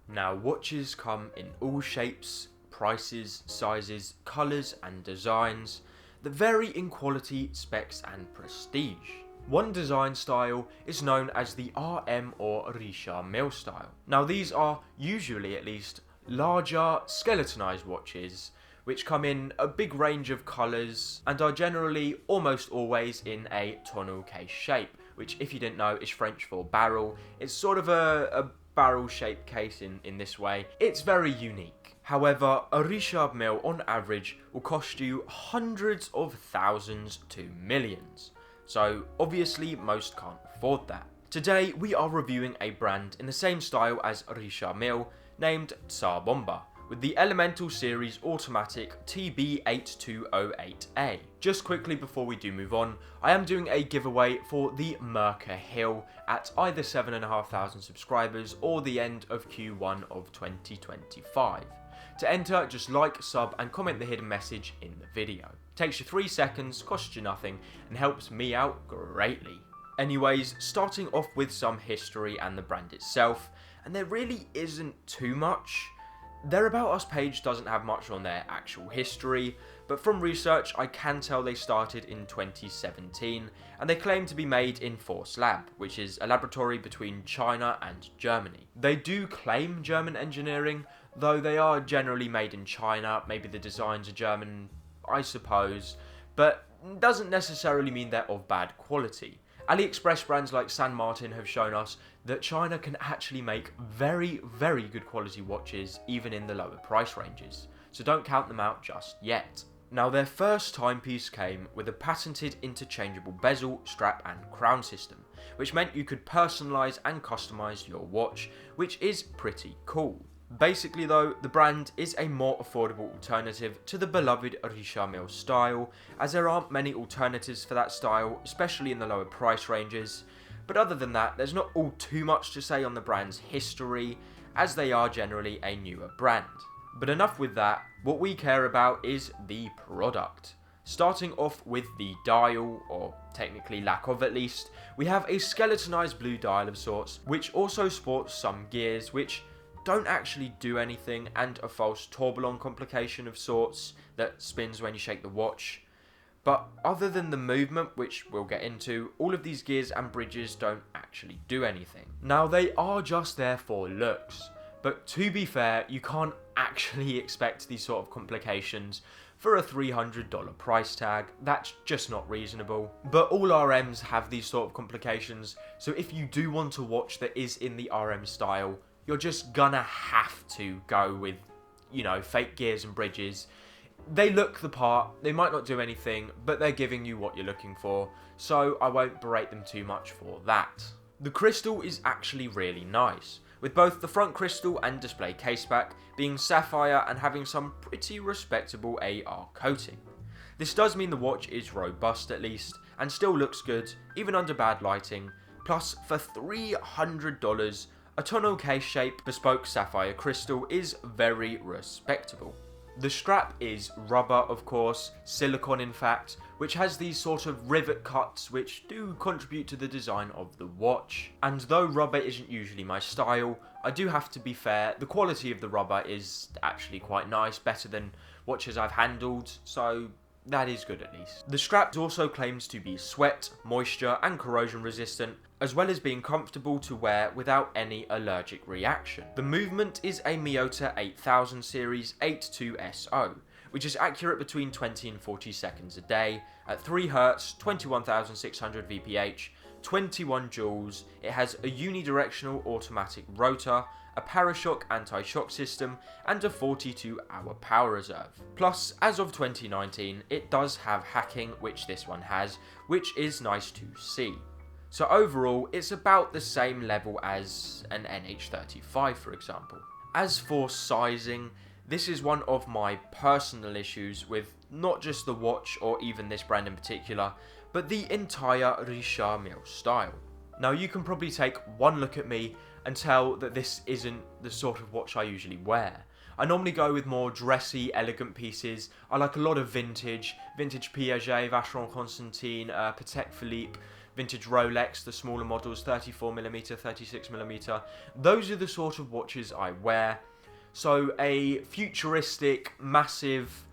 Now, watches come in all shapes, prices, sizes, colours and designs that vary in quality, specs and prestige. One design style is known as the RM or Richard Mille style. Now these are, usually at least, larger skeletonized watches which come in a big range of colours and are generally almost always in a tonneau case shape, which, if you didn't know, is French for barrel. It's sort of a barrel shaped case in this way. It's very unique. However, a Richard Mille on average will cost you hundreds of thousands to millions. So obviously most can't afford that. Today we are reviewing a brand in the same style as Richard Mille named Tsar Bomba, with the Elemental Series Automatic TB8208A. Just quickly before we do move on, I am doing a giveaway for the Merker Hill at either 7,500 subscribers or the end of Q1 of 2025. To enter, just like, sub and comment the hidden message in the video. Takes you 3 seconds, costs you nothing, and helps me out greatly. Anyways, starting off with some history and the brand itself, and there really isn't too much. Their About Us page doesn't have much on their actual history, but from research I can tell they started in 2017, and they claim to be made in Force Lab, which is a laboratory between China and Germany. They do claim German engineering, though they are generally made in China. Maybe the designs are German, I suppose, but doesn't necessarily mean they're of bad quality. AliExpress brands like San Martin have shown us that China can actually make very, very good quality watches even in the lower price ranges, so don't count them out just yet. Now, their first timepiece came with a patented interchangeable bezel, strap and crown system, which meant you could personalise and customise your watch, which is pretty cool. Basically though, the brand is a more affordable alternative to the beloved Richard Mille style, as there aren't many alternatives for that style, especially in the lower price ranges. But other than that, there's not all too much to say on the brand's history, as they are generally a newer brand. But enough with that, what we care about is the product. Starting off with the dial, or technically lack of at least, we have a skeletonized blue dial of sorts, which also sports some gears which don't actually do anything, and a false tourbillon complication of sorts that spins when you shake the watch. But other than the movement, which we'll get into, all of these gears and bridges don't actually do anything. Now, they are just there for looks, but to be fair, you can't actually expect these sort of complications for a $300 price tag. That's just not reasonable. But all RMs have these sort of complications, so if you do want a watch that is in the RM style, you're just gonna have to go with, fake gears and bridges. They look the part, they might not do anything, but they're giving you what you're looking for, so I won't berate them too much for that. The crystal is actually really nice, with both the front crystal and display caseback being sapphire and having some pretty respectable AR coating. This does mean the watch is robust at least, and still looks good, even under bad lighting, plus for $300, a tonneau case shape bespoke sapphire crystal is very respectable. The strap is rubber, of course, silicone in fact, which has these sort of rivet cuts which do contribute to the design of the watch. And though rubber isn't usually my style, I do have to be fair, the quality of the rubber is actually quite nice, better than watches I've handled, so that is good at least. The strap also claims to be sweat, moisture and corrosion resistant, as well as being comfortable to wear without any allergic reaction. The movement is a Miyota 8000 series 82SO, which is accurate between 20 and 40 seconds a day, at 3 Hz, 21,600 VPH, 21 joules. It has a unidirectional automatic rotor, a Parashock anti-shock system, and a 42-hour power reserve. Plus, as of 2019, it does have hacking, which this one has, which is nice to see. So overall, it's about the same level as an NH35, for example. As for sizing, this is one of my personal issues with not just the watch or even this brand in particular, but the entire Richard Mille style. Now, you can probably take one look at me and tell that this isn't the sort of watch I usually wear. I normally go with more dressy, elegant pieces. I like a lot of vintage Piaget, Vacheron Constantin, Patek Philippe, vintage Rolex, the smaller models, 34mm, 36mm. Those are the sort of watches I wear. So a futuristic, massive,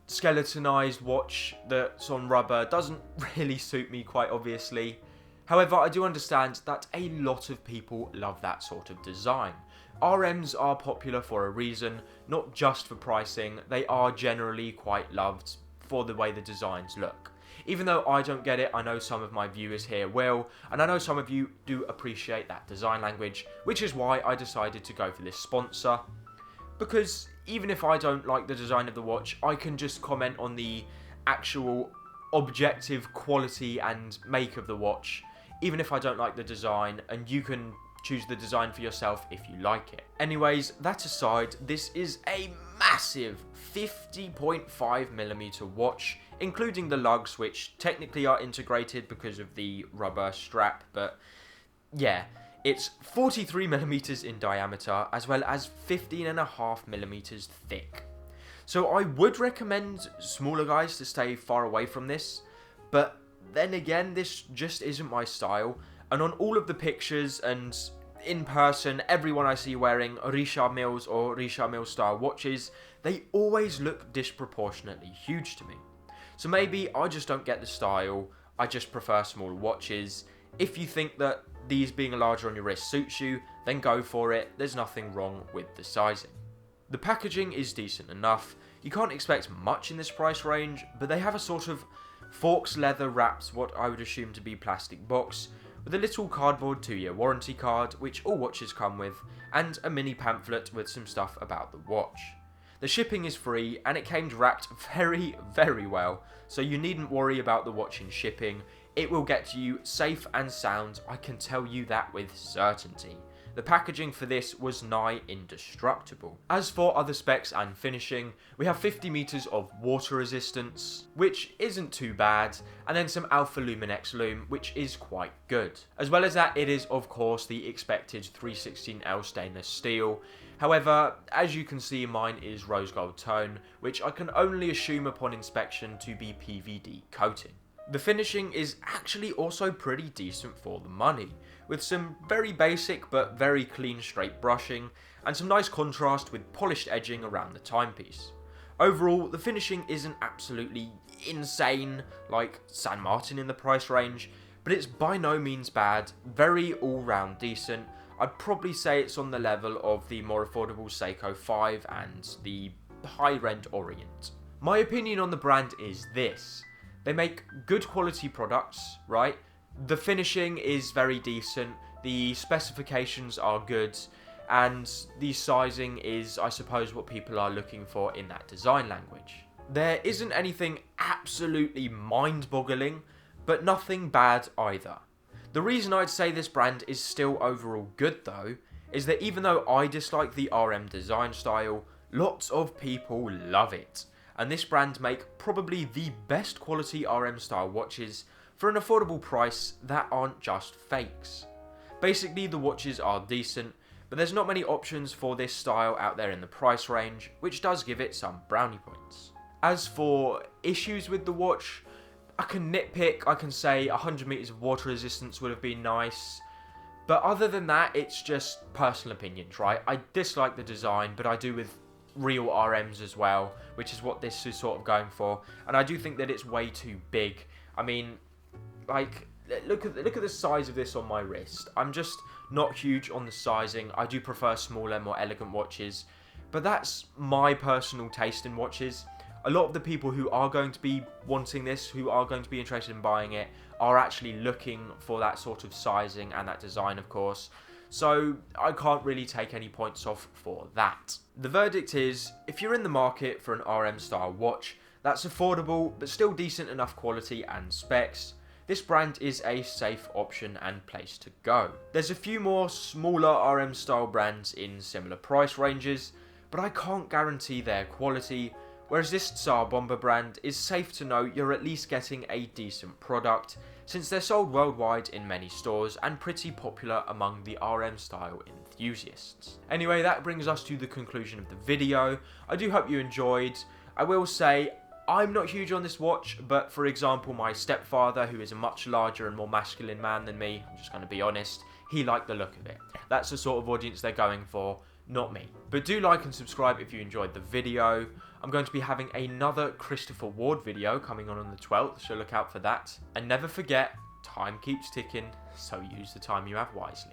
skeletonized watch that's on rubber doesn't really suit me, quite obviously. However, I do understand that a lot of people love that sort of design. RMs are popular for a reason, not just for pricing. They are generally quite loved for the way the designs look. Even though I don't get it, I know some of my viewers here will, and I know some of you do appreciate that design language, which is why I decided to go for this sponsor. Because even if I don't like the design of the watch, I can just comment on the actual objective quality and make of the watch, even if I don't like the design, and you can choose the design for yourself if you like it. Anyways, that aside, this is a massive 50.5mm watch, including the lugs, which technically are integrated because of the rubber strap, but yeah, it's 43mm in diameter, as well as 15.5mm thick. So I would recommend smaller guys to stay far away from this, but then again, this just isn't my style, and on all of the pictures and in person, everyone I see wearing Richard Mille's or Richard Mille style watches, they always look disproportionately huge to me. So maybe I just don't get the style, I just prefer smaller watches. If you think that these being larger on your wrist suits you, then go for it, there's nothing wrong with the sizing. The packaging is decent enough, you can't expect much in this price range, but they have a sort of Forks leather wraps what I would assume to be plastic box, with a little cardboard 2-year warranty card, which all watches come with, and a mini pamphlet with some stuff about the watch. The shipping is free, and it came wrapped very, very well, so you needn't worry about the watch in shipping. It will get to you safe and sound, I can tell you that with certainty. The packaging for this was nigh indestructible. As for other specs and finishing, we have 50 meters of water resistance, which isn't too bad, and then some Alpha Luminex lume, which is quite good. As well as that, it is of course the expected 316L stainless steel. However, as you can see, mine is rose gold tone, which I can only assume upon inspection to be PVD coating. The finishing is actually also pretty decent for the money, with some very basic but very clean straight brushing, and some nice contrast with polished edging around the timepiece. Overall, the finishing isn't absolutely insane like San Martin in the price range, but it's by no means bad, very all-round decent. I'd probably say it's on the level of the more affordable Seiko 5 and the high-end Orient. My opinion on the brand is this: they make good quality products, right? The finishing is very decent, the specifications are good, and the sizing is, I suppose, what people are looking for in that design language. There isn't anything absolutely mind-boggling, but nothing bad either. The reason I'd say this brand is still overall good though, is that even though I dislike the RM design style, lots of people love it. And this brand make probably the best quality RM style watches for an affordable price that aren't just fakes. Basically, the watches are decent, but there's not many options for this style out there in the price range, which does give it some brownie points. As for issues with the watch, I can nitpick, I can say 100 meters of water resistance would have been nice, but other than that, it's just personal opinions, right? I dislike the design, but I do with real RMs as well, which is what this is sort of going for, and I do think that it's way too big. I mean, like, look at the size of this on my wrist. I'm just not huge on the sizing. I do prefer smaller, more elegant watches, but that's my personal taste in watches. A lot of the people who are going to be wanting this, who are going to be interested in buying it, are actually looking for that sort of sizing and that design, of course. So I can't really take any points off for that. The verdict is, if you're in the market for an RM style watch that's affordable but still decent enough quality and specs, this brand is a safe option and place to go. There's a few more smaller RM style brands in similar price ranges, but I can't guarantee their quality, whereas this Tsar Bomber brand is safe to know you're at least getting a decent product, since they're sold worldwide in many stores and pretty popular among the RM style enthusiasts. Anyway, that brings us to the conclusion of the video. I do hope you enjoyed. I will say, I'm not huge on this watch, but for example, my stepfather, who is a much larger and more masculine man than me, I'm just going to be honest, he liked the look of it. That's the sort of audience they're going for, not me. But do like and subscribe if you enjoyed the video. I'm going to be having another Christopher Ward video coming on the 12th, so look out for that. And never forget, time keeps ticking, so use the time you have wisely.